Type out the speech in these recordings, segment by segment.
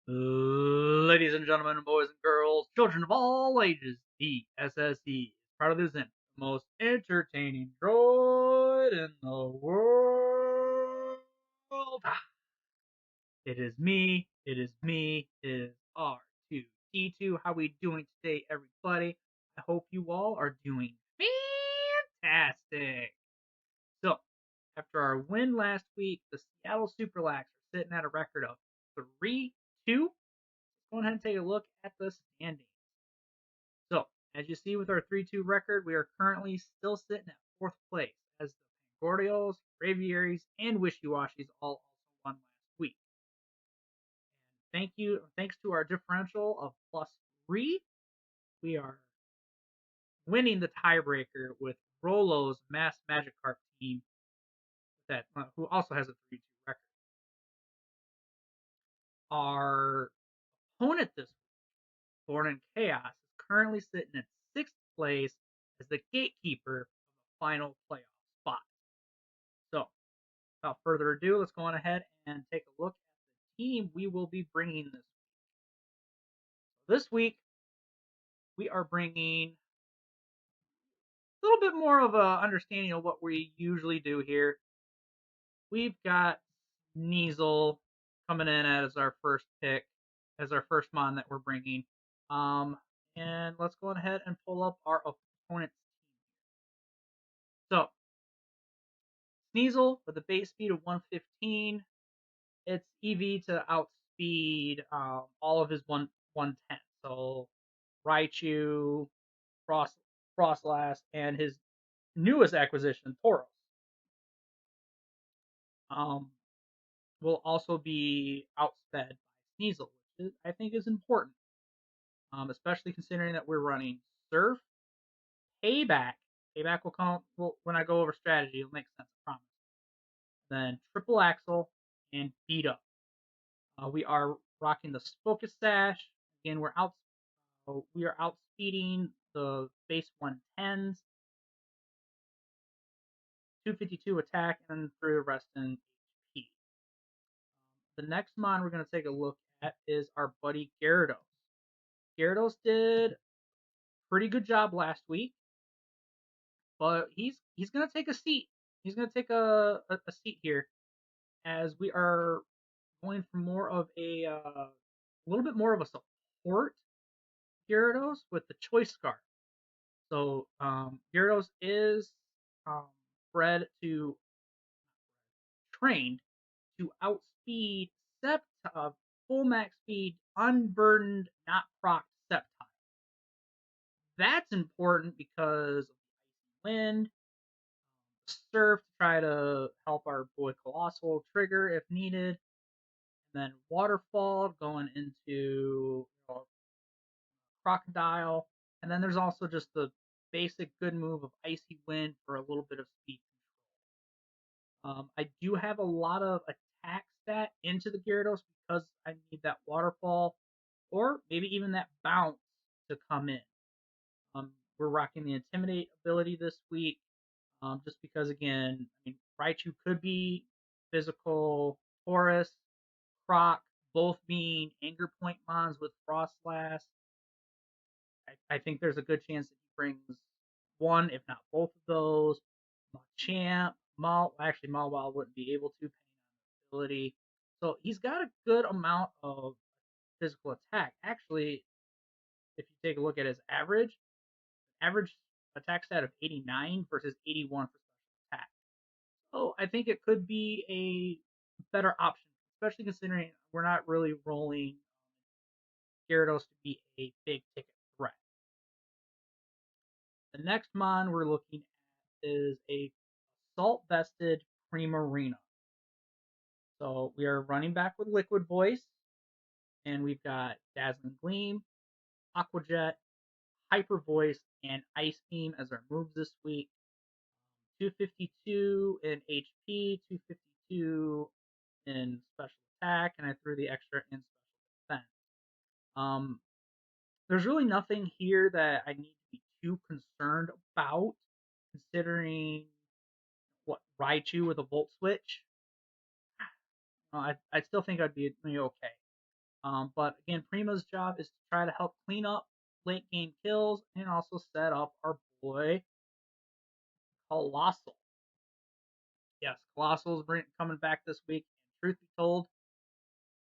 Ladies and gentlemen, boys and girls, children of all ages, the SSE is proud to present the most entertaining droid in the world. It is me, it is me, it is R2D2. How we doing today, everybody? I hope you all are doing fantastic. So, after our win last week, the Seattle Super Lax are sitting at a record of 3-2. Go ahead and take a look at the standings. So, as you see with our 3-2 record, we are currently still sitting at fourth place as the Pangordials, Braviaries, and Wishy-Washies all also won last week. And thanks to our differential of +3, we are winning the tiebreaker with Rolo's Mass Magikarp team who also has a 3-2 record. Our opponent this week, Born in Chaos, is currently sitting in sixth place as the gatekeeper of the final playoff spot. So, without further ado, let's go on ahead and take a look at the team we will be bringing this week. This week, we are bringing a little bit more of a understanding of what we usually do here. We've got Sneasel coming in as our first pick, as our first mon that we're bringing. And let's go ahead and pull up our opponent's team. So, Sneasel with a base speed of 115. It's EV to outspeed all of his 110. So, Raichu, Frostlass, and his newest acquisition, Tauros. Will also be outsped by Sneasel, which I think is important, especially considering that we're running Surf, Payback. Payback will come when I go over strategy. It'll make sense, I promise. Then Triple Axle and Beat Up. We are rocking the Focus Sash. Again, we are outspeeding the base 110s, 252 attack, and 3 rest in HP. The next mon we're going to take a look at is our buddy Gyarados. Gyarados did a pretty good job last week, but he's going to take a seat. He's going to take a seat here as we are going for more of a little bit more of a support Gyarados with the Choice Scarf. So Gyarados is trained to outspeed full max speed, unburdened, not proc Sceptile. That's important because of the wind, Surf to try to help our boy Coalossal trigger if needed, and then Waterfall going into Crocodile, and then there's also just the basic good move of Icy Wind for a little bit of speed control. I do have a lot of attack stat into the Gyarados because I need that Waterfall or maybe even that Bounce to come in. We're rocking the Intimidate ability this week just because, again, Raichu could be physical, Taurus, Croc, both being Anger Point mons with Frostlass. I think there's a good chance that he brings one, if not both of those. Machamp, Mawile wouldn't be able to, depending on the ability. So he's got a good amount of physical attack. Actually, if you take a look at his average attack stat of 89 versus 81 for special attack. So I think it could be a better option, especially considering we're not really rolling Gyarados to be a big ticket threat. The next mon we're looking at is a Assault Vested Primarina. So we are running back with Liquid Voice, and we've got Dazzling Gleam, Aqua Jet, Hyper Voice, and Ice Beam as our moves this week. 252 in HP, 252 in special attack, and I threw the extra in special defense. There's really nothing here that I need to be too concerned about, considering what Raichu with a Volt Switch. I still think I'd be okay. But again, Prima's job is to try to help clean up late game kills and also set up our boy Coalossal. Yes, Colossal's coming back this week. And truth be told,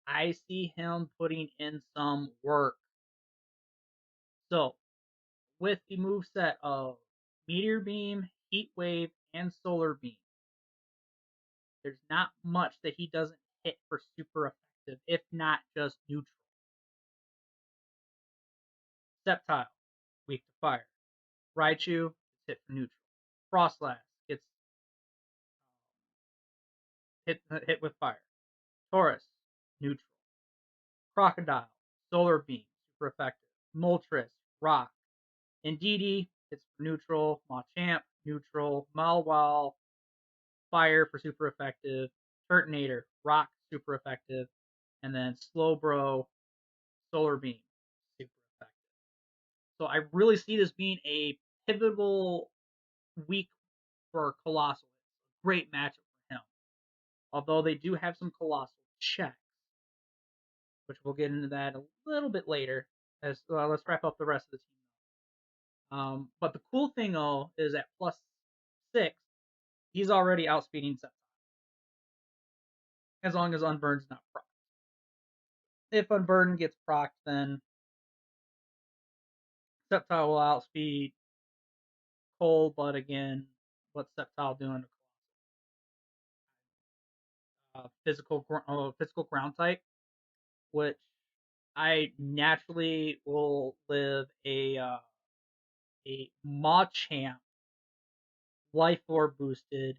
I see him putting in some work. So, with the move set of Meteor Beam, Heat Wave, and Solar Beam, there's not much that he doesn't hit for super effective, if not just neutral. Sceptile, weak to fire. Raichu is hit for neutral. Frostlass gets hit with fire. Taurus, neutral. Crocodile, Solar Beam, super effective. Moltres, Rock. Indeedee, it's for neutral. Machamp, neutral. Malwal, Fire for super effective. Turtonator, Rock, super effective. And then Slowbro, Solar Beam, super effective. So I really see this being a pivotal week for Coalossal. Great matchup for him. Although they do have some Coalossal checks, which we'll get into that a little bit later. As let's wrap up the rest of the team. But the cool thing though is at +6, he's already outspeeding Sceptile. As long as Unburned's not proc. If Unburden gets procced, then Sceptile will outspeed Cold, but again, what's Sceptile doing to physical ground type, which I naturally will live a Machamp Life Orb boosted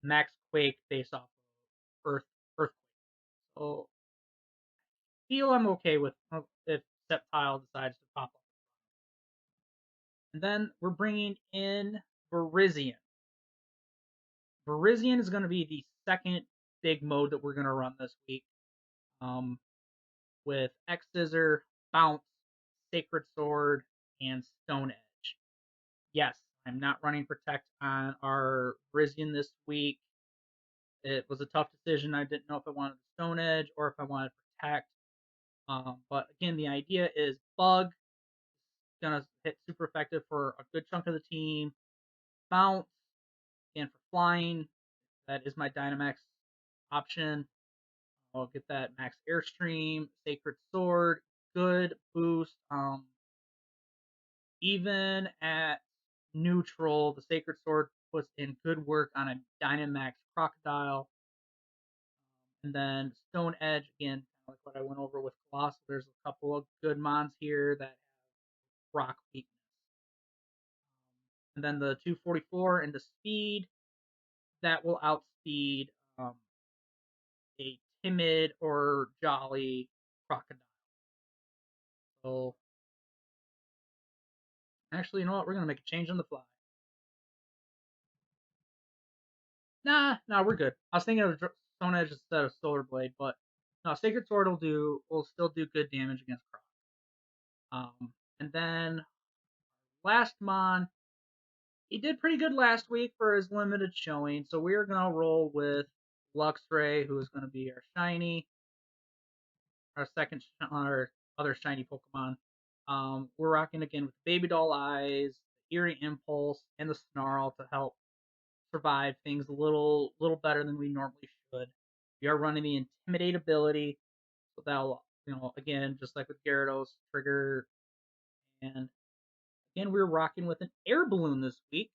Max Quake based off of Earthquake. So I feel I'm okay with if Sceptile decides to pop up. And then we're bringing in Virizion. Virizion is going to be the second big mode that we're going to run this week. With X Scissor, Bounce, Sacred Sword, and Stone Edge. Yes, I'm not running Protect on our Virizion this week. It was a tough decision. I didn't know if I wanted Stone Edge or if I wanted Protect. But again, the idea is Bug, gonna hit super effective for a good chunk of the team. Bounce, and for flying, that is my Dynamax option. I'll get that max airstream, sacred sword, good boost. Even at neutral, the sacred sword puts in good work on a Dynamax Crocodile. And then Stone Edge, again, kind of like what I went over with Coalossal, there's a couple of good mons here that have rock weakness. And then the 244 into speed, that will outspeed a timid or jolly crocodile. So, actually, you know what? We're going to make a change on the fly. Nah, we're good. I was thinking of Stone Edge instead of Solar Blade, but no, Sacred Sword will still do good damage against Croc. And then last Mon, he did pretty good last week for his limited showing, so we're gonna roll with Luxray, who is gonna be our shiny, our other shiny Pokemon. We're rocking again with Baby Doll Eyes, Eerie Impulse, and the Snarl to help survive things a little better than we normally should. We are running the Intimidate ability, so that'll, again, just like with Gyarados, trigger. And again, we're rocking with an Air Balloon this week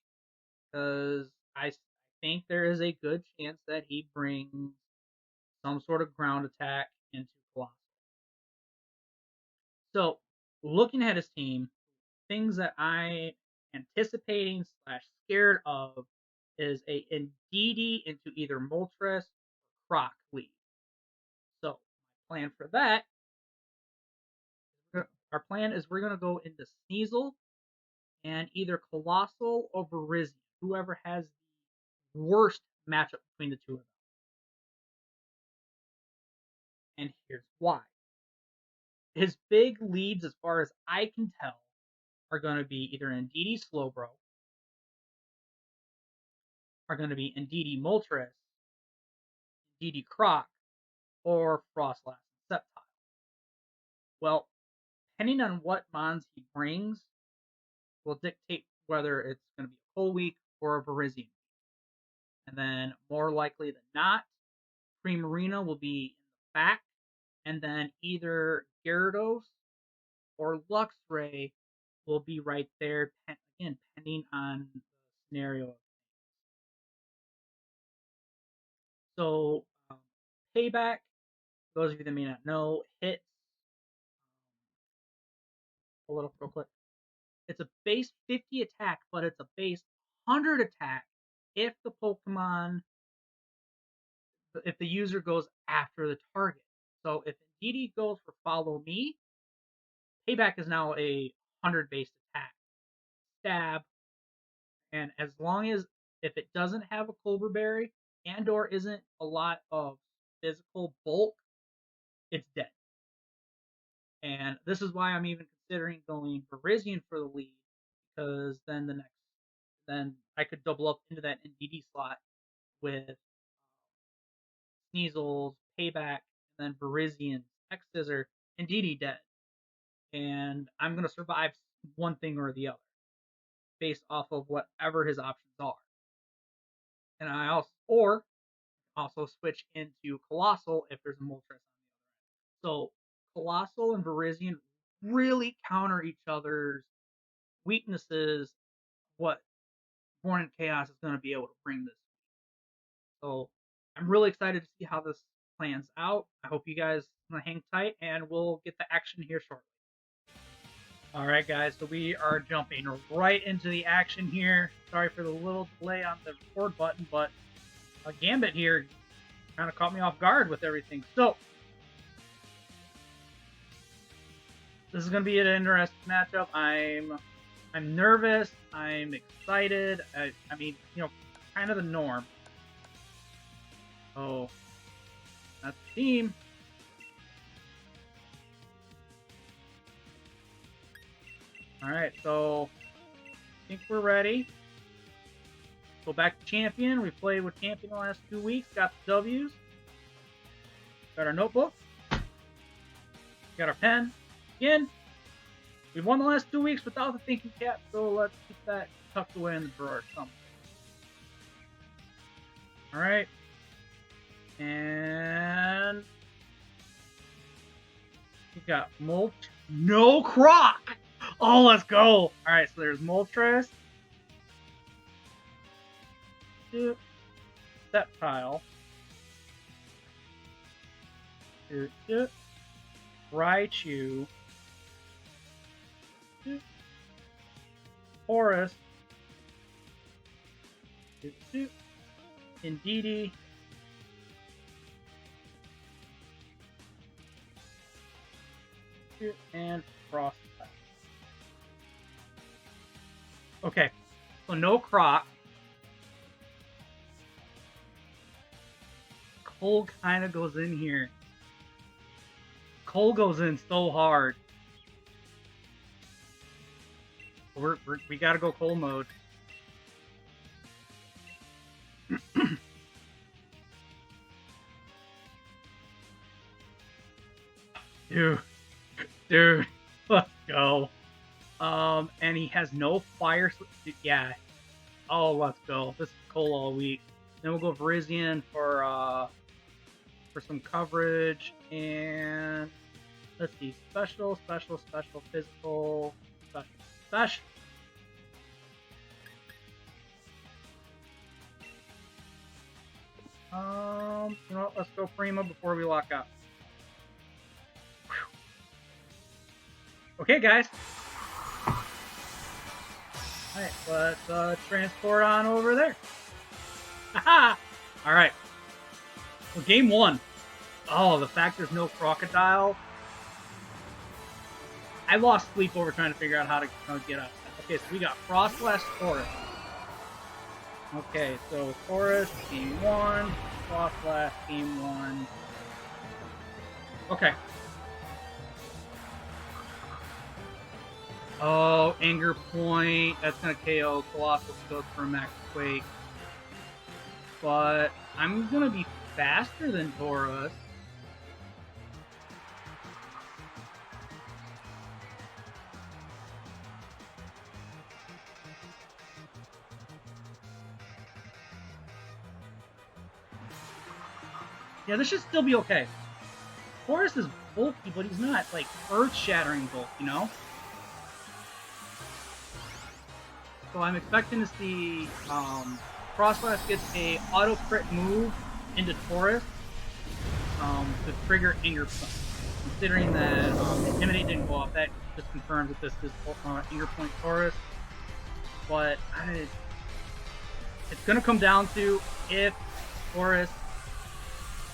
because I think there is a good chance that he brings some sort of ground attack into Coalossal. So, looking at his team, things that I anticipating / scared of is a Indeedee into either Moltres or Croc lead. So my plan for that, our plan is we're gonna go into Sneasel and either Coalossal or Virizion, whoever has the worst matchup between the two of them. And here's why. His big leads, as far as I can tell, are going to be either Indeedee Slowbro, are going to be Indeedee Moltres, Indeedee Croc, or Frostlass and Sceptile. Well, depending on what mons he brings, will dictate whether it's going to be a full week or a Verizian. And then, more likely than not, Primarina will be in the back, and then either Gyarados or Luxray will be right there, again, depending on the scenario. So, Payback, those of you that may not know, hits a little real quick. It's a base 50 attack, but it's a base 100 attack if the Pokemon, if the user goes after the target. So if Indeedee goes for Follow Me, Payback is now a 100 base attack. Stab, and as long as if it doesn't have a Clover Berry and or isn't a lot of physical bulk, it's dead. And this is why I'm even considering going Verizian for the lead, because then I could double up into that Indeedee slot with Sneasel's Payback, and then Verizian's X Scissor, Indeedee dead. And I'm gonna survive one thing or the other, based off of whatever his options are. And I also switch into Coalossal if there's a Moltres on the other end. So Coalossal and Verizian really counter each other's weaknesses, what Born in Chaos is going to be able to bring this. So I'm really excited to see how this plans out. I hope you guys hang tight, and we'll get the action here shortly. All right, guys, so we are jumping right into the action here. Sorry for the little delay on the record button, but a Gambit here kind of caught me off guard with everything. So this is going to be an interesting matchup. I'm nervous. I'm excited. I mean, kind of the norm. Oh, that's the team. All right, so I think we're ready. Go back to Champion. We played with Champion the last 2 weeks. Got the W's. Got our notebook. Got our pen. Again, we've won the last 2 weeks without the thinking cap, so let's keep that tucked away in the drawer somewhere. All right. And we got Mulch. No Croc! Oh, let's go! All right, so there's Moltres. Sceptile. Raichu. Horus. Indeedee. And Frost. Okay, so no Croc. Cole kind of goes in here. Cole goes in so hard. We gotta go Cole mode. Dude, let's go. And he has no fire. Yeah. Oh, let's go. This is Cole all week. Then we'll go Verizian for some coverage, and let's see, special, physical, special. You know what? Let's go Prima before we lock up. Okay, guys. Alright, let's transport on over there. Haha! Alright. Well, game one. Oh, the fact there's no Crocodile. I lost sleep over trying to figure out how to get up. Okay, so we got Froslash Forest. Okay, so Forest, game one. Froslash, game one. Okay. Oh, Anger Point. That's going to KO Coalossal Scope for a Max Quake. But I'm going to be faster than Tauros. Yeah, this should still be okay. Taurus is bulky, but he's not like earth-shattering bulk, you know? So I'm expecting to see Frostblast gets a auto crit move into Taurus to trigger Anger Point. Considering that Intimidate didn't go off, that just confirms that this is Anger Point Taurus. But it's going to come down to if Taurus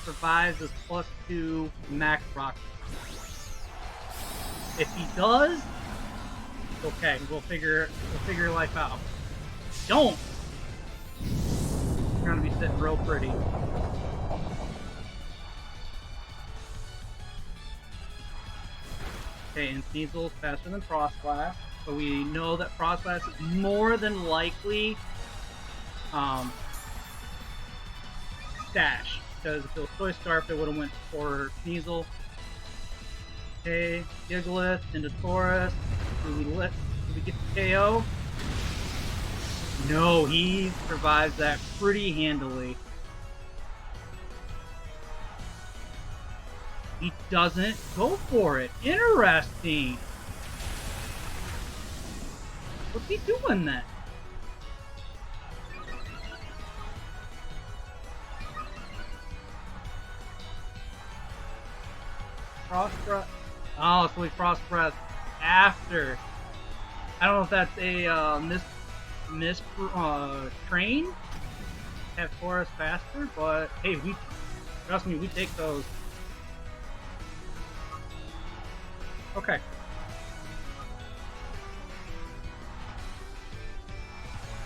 survives this +2 max rock. If he does, okay, we'll figure life out. Don't. You're gonna be sitting real pretty. Okay, and Sneasel's faster than Frostblast, so we know that Frostblast is more than likely Stash, because if it was Toy Scarf, it would have went for Sneasel. Okay, Gigalith into Taurus. Do we get the KO? No, he survives that pretty handily. He doesn't go for it. Interesting. What's he doing then? Frost Breath. Oh, so he Frost Breath after. I don't know if that's a train. Have Taurus faster, but hey, trust me, we take those. Okay.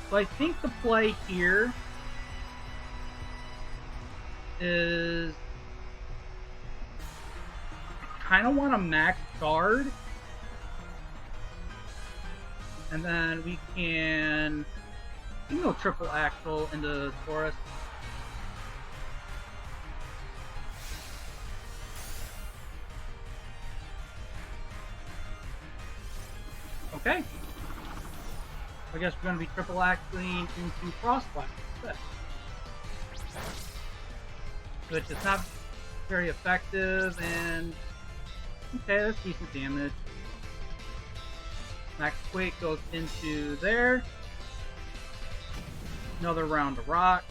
So I think the play here is I kind of want to max guard, and then we can go triple axle into Taurus. Okay. I guess we're going to be triple axling into Frostblast instead. Which is not very effective, and okay, that's decent damage. Max Quake goes into there. Another round of rock.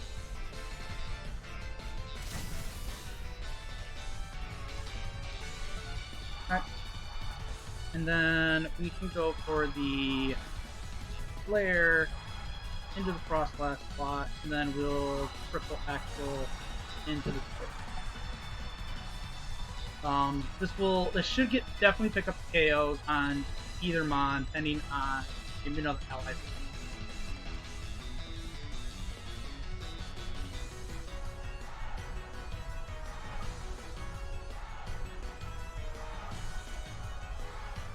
Alright. And then we can go for the flare into the Frostblast slot, and then we'll triple axle into the switch. This should definitely pick up KOs on either Mon, depending on maybe another ally.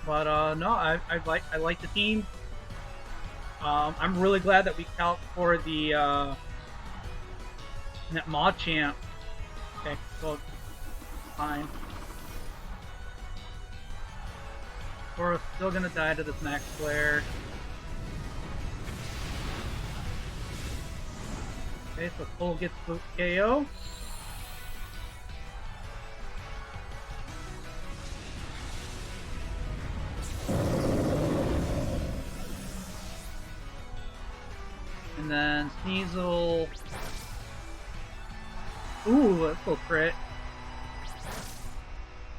But no, I like the team. I'm really glad that we calc for the that mod champ. Okay, so fine. We're still gonna die to this max flare. Okay, so Cole gets the KO. And then Sneasel. Ooh, let's go crit.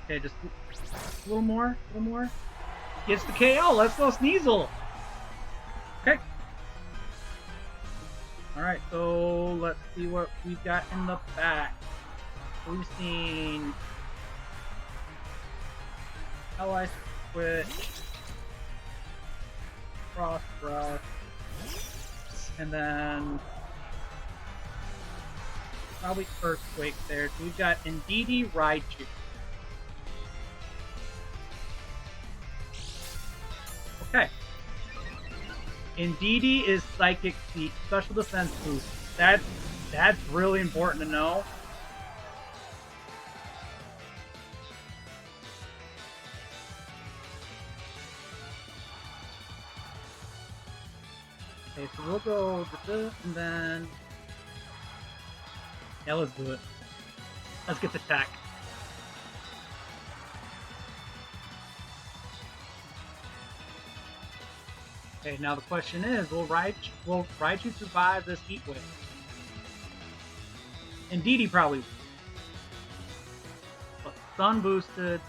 Okay, just a little more, Gets the KO, let's go Sneasel! Okay. Alright, so let's see what we've got in the back. We've seen Ally Switch, Frost Breath, and then probably Earthquake there. So we've got Indeedee, Raichu. Okay. Indeedee is Psychic Seek, special defense boost. That's really important to know. Okay, so we'll go with this, and then yeah, let's do it. Let's get the tech. Okay, now the question is, will Raichu survive this heat wave? Indeed, he probably will. But sun boosted.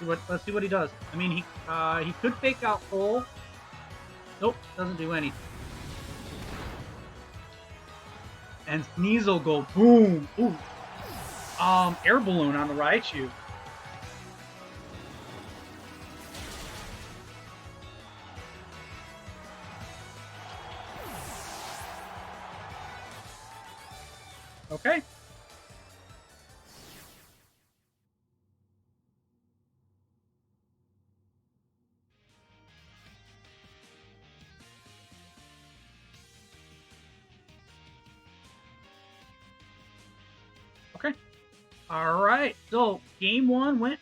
Let's see what he does. I mean, he could fake out full. Nope, doesn't do anything. And Sneasel go boom. Ooh. Air balloon on the Raichu. Okay. Okay. All right. So game one went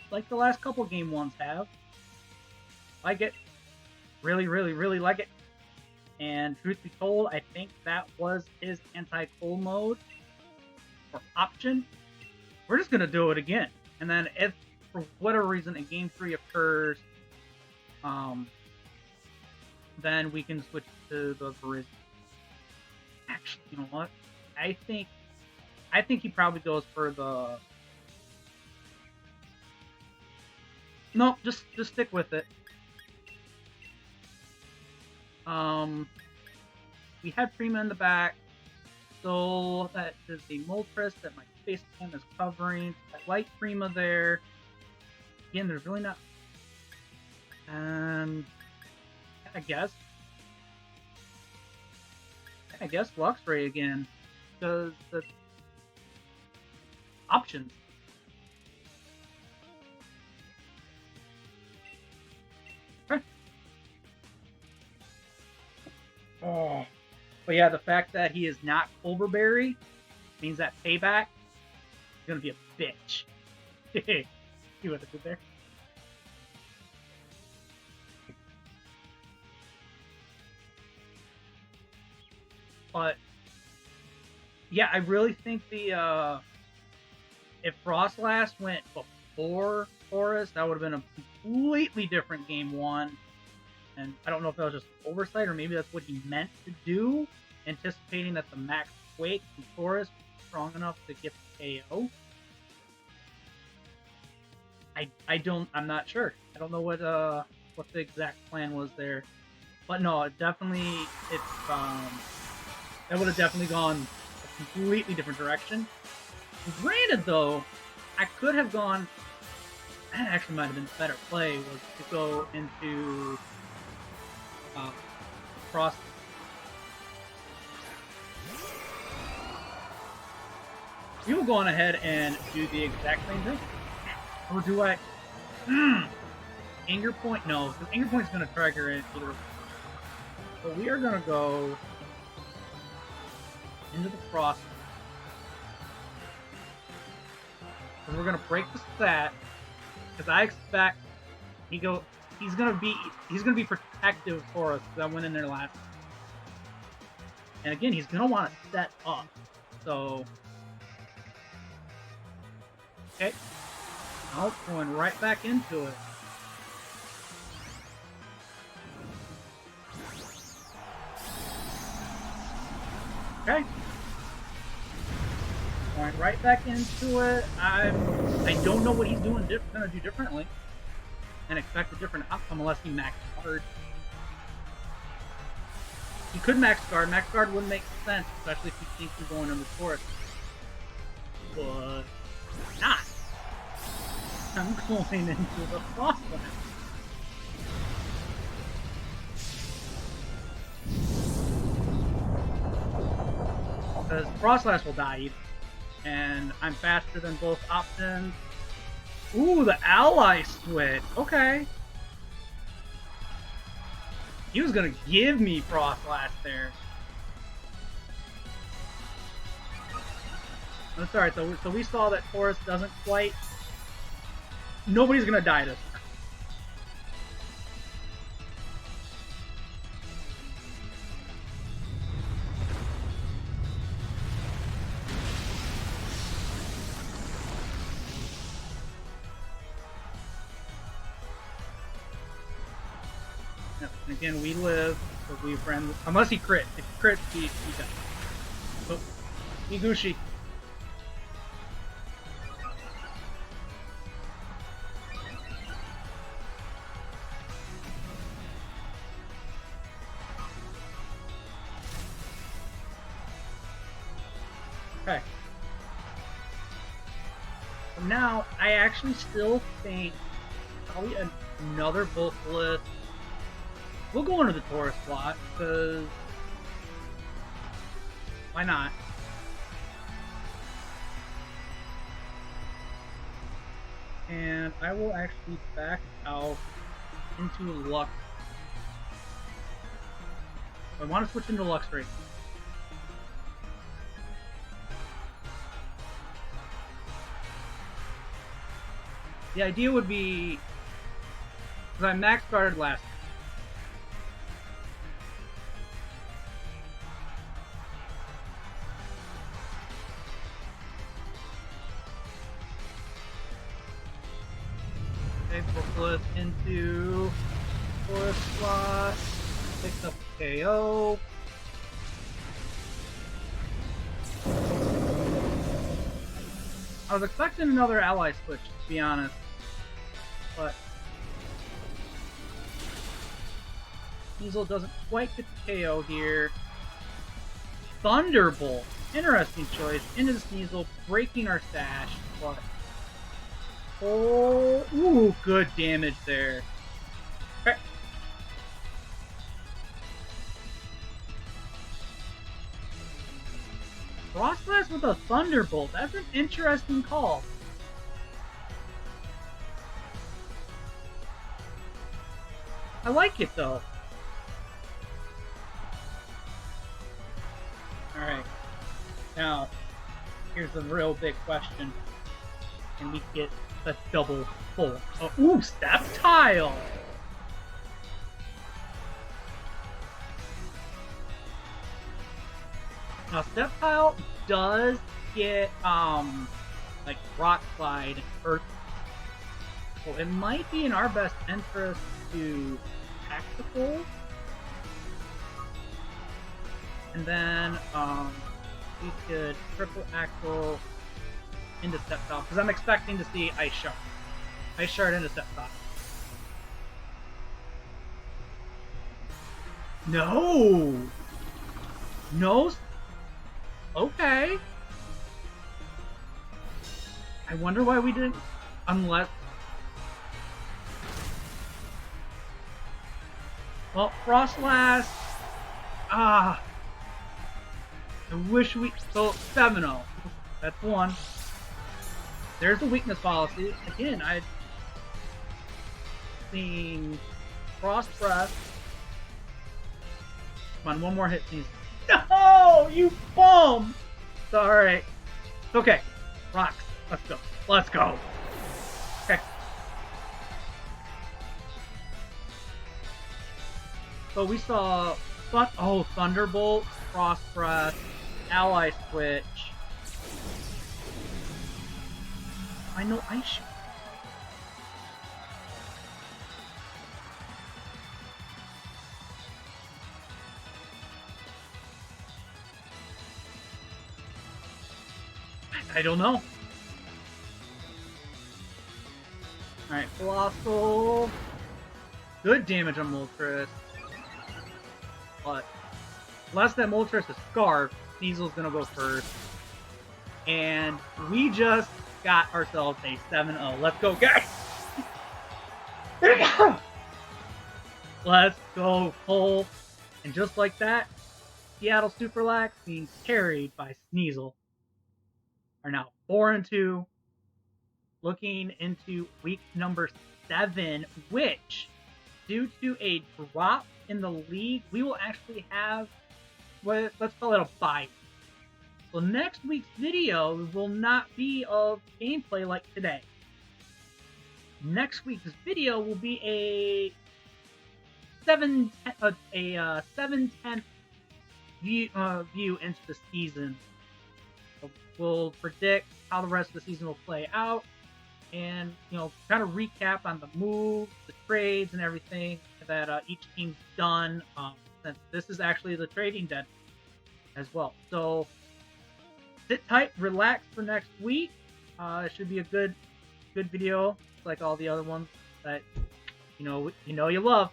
like the last couple game ones have. Like it. Really, really, really like it. And truth be told, I think that was his anti-cold mode or option. We're just gonna do it again. And then if for whatever reason in game 3 occurs, then we can switch to the Virizion. Actually, you know what? I think he probably goes for the. No, just stick with it. We had Prima in the back, so that is the Moltres that my face cam is covering. I like Prima there. Again, there's really not. And I guess Luxray again, because the options. Okay. Oh. But yeah, the fact that he is not Culverberry means that Payback is going to be a bitch. See what I did there? But yeah, I really think the if Frostlass went before Forest, that would have been a completely different game one. And I don't know if that was just oversight or maybe that's what he meant to do, anticipating that the Max Quake from Forest was strong enough to get the KO. I'm not sure. I don't know what the exact plan was there. But no, it definitely that would have definitely gone a completely different direction. Granted though, I could have gone, that actually might have been a better play, was to go into Frost. We will go on ahead and do the exact same thing. Or do I? Anger Point? No, because Anger Point is going to trigger it either. So we are going to go into the Frost. And we're going to break the stat, because I expect he's going to be protective for us, because I went in there last time. And again, he's going to want to set up. So, okay. Oh, going right back into it. Okay. Going right back into it. I don't know what he's going to do differently, and expect a different outcome unless he maxed guard. He could max guard. Max guard wouldn't make sense, especially if he thinks he's going into the forest. But not. I'm going into the Frostlass. Because Frostlass will die either. And I'm faster than both options. Ooh, the ally switch. Okay. He was gonna give me Frostlass there. That's alright though. So we saw that Forest doesn't quite. Nobody's gonna die this time. Yep. And again, we live, so we friend. Unless he crits. If he crits, he dies. Oh, Iguchi. Okay. So now, I actually still think probably another Bulkless. We'll go into the Taurus slot, because why not? And I will actually back out into Lux. I want to switch into Lux right now. The idea would be, because I max guarded last time. Okay, Bulkless into Taurus slot, picks up KO. I was expecting another ally switch, to be honest, but Sneasel doesn't quite get the KO here. Thunderbolt, interesting choice, into the Sneasel, breaking our stash, but oh, ooh, good damage there. Okay. Frostblast with a Thunderbolt, that's an interesting call. I like it though. Alright. Now, here's the real big question. Can we get the double full? Oh, ooh, Step Tile! Now, Step Tile does get, like, Rock Slide and Earth. So it might be in our best interest to Tactical. And then, we could Triple Axle into Step Tile, because I'm expecting to see Ice Shard. Ice Shard into Step Tile. No! No? Okay. I wonder why we didn't, unless... Well, Frostblast... I wish we... So, 7-0. That's one. There's the weakness policy. Again, I've seen Frost Breath. Come on, one more hit, please. No! You bum! It's alright. It's okay. Rocks. Let's go. Let's go. Okay. So we saw... Thunderbolt, Frost Breath, Ally Switch. I know Ice Shard. I don't know. Alright, Coalossal. Good damage on Moltres. But unless that Moltres is Scarf, Sneasel's gonna go first. And we just got ourselves a 7-0. Let's go, guys! Let's go, Cole. And just like that, Seattle Super Lax, being carried by Sneasel, are now 4-2, looking into week number 7, which, due to a drop in the league, we will actually have, let's call it a bye. So next week's video will not be of gameplay like today. Next week's video will be a 7/10 view into the season. So we'll predict how the rest of the season will play out, and kind of recap on the moves, the trades, and everything. that each team's done, since this is actually the trading deadline as well. So sit tight, relax for next week. It should be a good video, like all the other ones that you love.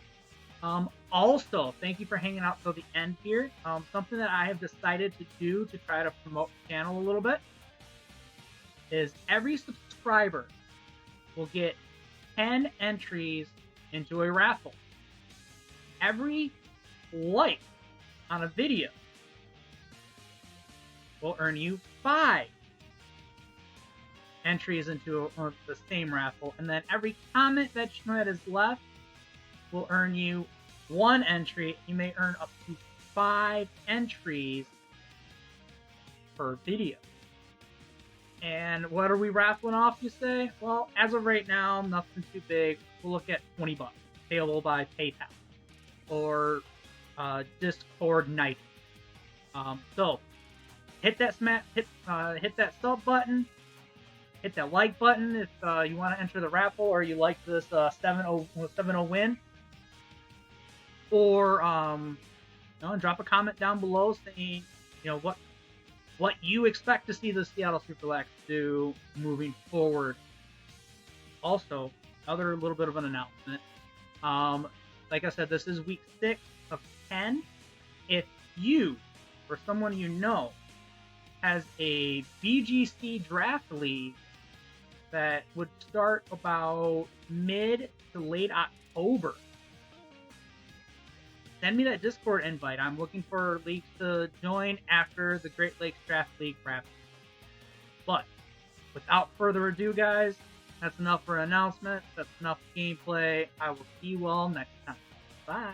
Also, thank you for hanging out till the end here. Something that I have decided to do to try to promote the channel a little bit is every subscriber will get 10 entries into a raffle. Every like on a video will earn you 5 entries into the same raffle, and then every comment that is left will earn you 1 entry. You may earn up to 5 entries per video. And what are we raffling off, you say? Well, as of right now, nothing too big. We'll look at $20, payable by PayPal or Discord Night. So hit that hit that sub button, hit that like button if you want to enter the raffle or you like this 7-0 win. Or drop a comment down below saying what you expect to see the Seattle Super Lax do moving forward. Also, another little bit of an announcement. Like I said, this is week 6 of 10. If you or someone you know has a BGC draft league that would start about mid to late October, send me that Discord invite. I'm looking for leagues to join after the Great Lakes Draft League wraps. But without further ado, guys, that's enough for an announcement. That's enough gameplay. I will see you all next time. Bye.